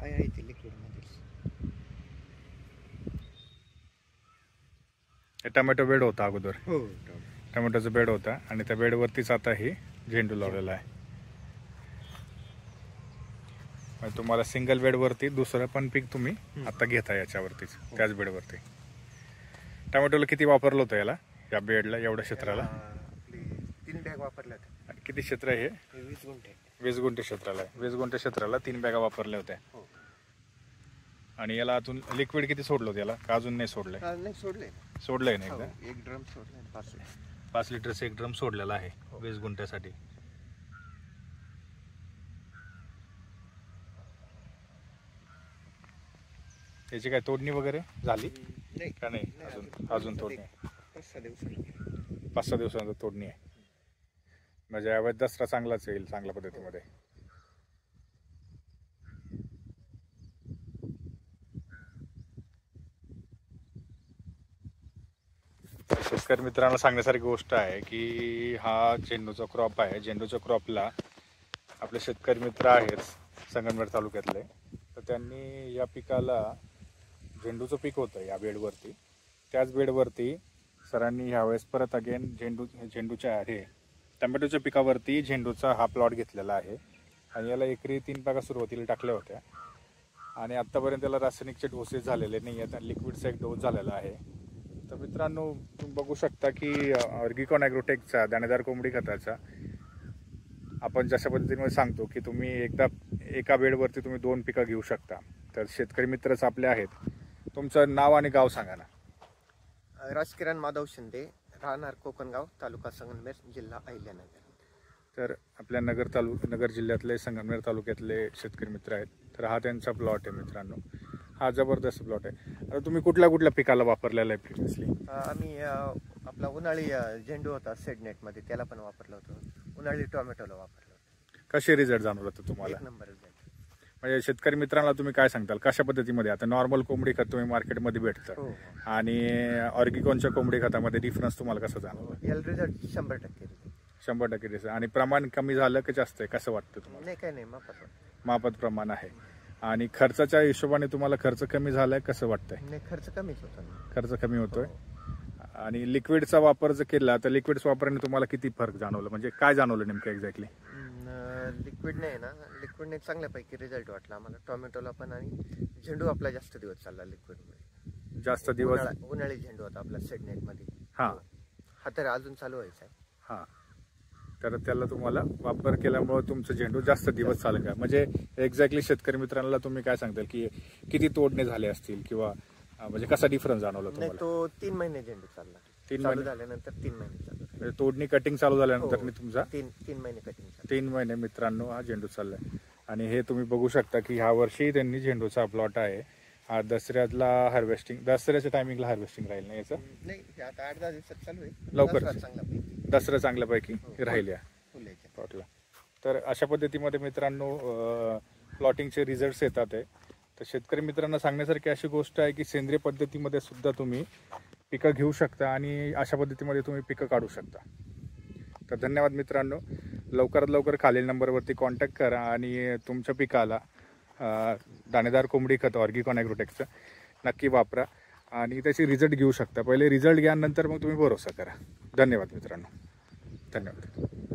आहे ते लिक्विड मध्ये. टोमॅटो बेड होता अगोदर, हो टोमॅटोचा बेड होता आणि त्या बेडवरतीच आता ही झेंडू लावलेला आहे. म्हणजे तुम्हाला सिंगल बेडवरती दुसरं पण पीक तुम्ही आता घेता याच्यावरतीच, त्याच बेडवरती. टोमॅटोला किती वापरलं होतं याला, या बेडला, एवढ्या क्षेत्राला? 3 बॅग वापरल्या होत्या. आणि किती क्षेत्र आहे हे? 20 गुंठे. 20 गुंठे क्षेत्राला आहे. 20 गुंठे क्षेत्राला 3 बॅगा वापरल्या होत्या. आणि याला अजून लिक्विड किती सोडलं होतं याला, का अजून नाही सोडलंय? नाही सोडले. सोडलंय ना एकदा? 1 ड्रम सोडलाय. 5 लिटरचं 1 ड्रम सोडलेला आहे 20 गुंठ्यासाठी. त्याची काय तोडणी वगैरे झाली का नाही? अजून तोडणी 5-6 दिवसानंतर तोडणी आहे. म्हणजे यावेळेस दसरा चांगलाच येईल, चांगल्या पद्धतीमध्ये. शेतकरी मित्रांना सांगण्यासारखी गोष्ट आहे की हा झेंडूचा क्रॉप आहे. झेंडूच्या क्रॉपला आपले शेतकरी मित्र आहेत संगमनेर तालुक्यातले, तर त्यांनी या पिकाला, झेंडूचं पीक होतं या बेडवरती, त्याच बेडवरती सरांनी ह्यावेळेस परत अगेन झेंडूच्या टोमॅटोच्या पिकावरती झेंडूचा हा प्लॉट घेतलेला आहे. आणि याला एकरी 3 बॅगा सुरुवातीला टाकल्या होत्या आणि आत्तापर्यंत त्याला रासायनिकचे डोसेस झालेले नाही आहेत आणि लिक्विडचा एक डोस झालेला आहे. तर मित्रांनो, तुम्ही बघू शकता की ऑर्गिकॉन ॲग्रोटेकचा दाणेदार कोंबडी खताचा आपण जशा पद्धतीने सांगतो की तुम्ही एका बेडवरती तुम्ही 2 पिकं घेऊ शकता. तर शेतकरी मित्रच आपले आहेत. तुमचं नाव आणि गाव सांगा ना. राजकिरण माधव शिंदे, राहणार कोकणगाव, तालुका संगमनेर, जिल्हा अहिल्यानगर. तर आपल्या नगर जिल्ह्यातले, संगमनेर तालुक्यातले शेतकरी मित्र आहेत. तर हा त्यांचा प्लॉट आहे मित्रांनो. हा जबरदस्त प्लॉट आहे. आता तुम्ही कुठल्या पिकाला वापरलेला आहे प्रिव्हियसली? आम्ही आपला उन्हाळी झेंडू होता सेडनेटमध्ये, त्याला पण वापरलं होतं. उन्हाळी टोमॅटोला वापरलं होतं. कसे रिझल्ट जाणवला होता तुम्हाला? 1 नंबर रिझल्ट. म्हणजे शेतकरी मित्रांना तुम्ही काय सांगताल, कशा पद्धतीमध्ये? आता नॉर्मल कोंबडी खत तुम्ही मार्केटमध्ये भेटतं आणि ऑर्गिकॉनच्या कोंबडी खतामध्ये डिफरन्स तुम्हाला कसा जाणवला? याला रिझल्ट 100% 100% रिझल्ट. आणि प्रमाण कमी झालं की जास्त आहे, कसं वाटतं तुम्हाला? नाही, काय नाही, मापात प्रमाण आहे. आणि खर्चाच्या हिशोबाने तुम्हाला खर्च कमी झालाय, कसं वाटतंय? नाही, खर्च कमीच होता. खर्च कमी होतोय. आणि लिक्विडचा वापर जर केला तर लिक्विड्स वापरण्याने तुम्हाला किती फरक जाणवलं, म्हणजे काय जाणवलं नेमकं एक्झॅक्टली? लिक्विडने चांगल्यापैकी रिझल्ट वाटला आम्हाला टोमॅटोला पण. आणि झेंडू आपला जास्त दिवस चालला लिक्विडमुळे. जास्त दिवस उन्हाळी झेंडू होता आपला सेडनेटमध्ये. हा तर अजून चालू व्हायचा आहे. तर त्याला तुम्हाला वापर केल्यामुळे तुमचं झेंडू जास्त दिवस चालेल का? म्हणजे एक्झॅक्टली शेतकरी मित्रांना तुम्ही काय सांगताल की किती तोडणे झाले असतील किंवा म्हणजे कसा डिफरन्स जाणवला तुम्हाला? तो 3 महिने झेंडू चालला. 3 महिने झाल्यानंतर 3 महिने चालू. म्हणजे तोडणी कटिंग चालू झाल्यानंतर तुमचा 3 महिने कटिंग. 3 महिने मित्रांनो हा झेंडू चाललाय. आणि हे तुम्ही बघू शकता की ह्या वर्षी त्यांनी झेंडूचा प्लॉट आहे. हा दसऱ्याला हार्वेस्टिंग, दसऱ्याच्या टायमिंगला हार्वेस्टिंग राहील ना याचं? नाही, आता 8-10 दिवसात चालू आहे. लवकर दसरा चांगल्यापैकी राहील या प्लॉटला. तर अशा पद्धतीमध्ये मित्रांनो प्लॉटिंगचे रिझल्ट्स येतात आहे. तर शेतकरी मित्रांना सांगण्यासारखी अशी गोष्ट आहे की सेंद्रिय पद्धतीमध्ये सुद्धा तुम्ही पिकं घेऊ शकता आणि अशा पद्धतीमध्ये तुम्ही पिकं काढू शकता. तर धन्यवाद मित्रांनो. लवकरात लवकर खालील नंबरवरती कॉन्टॅक्ट करा आणि तुमच्या पिकाला दाणेदार कोंबडी खत ऑर्गिकॉन ॲग्रोटेकचं नक्की वापरा आणि त्याची रिझल्ट घेऊ शकता. पहिले रिझल्ट घ्या, नंतर मग तुम्ही भरोसा करा. धन्यवाद मित्रांनो. धन्यवाद.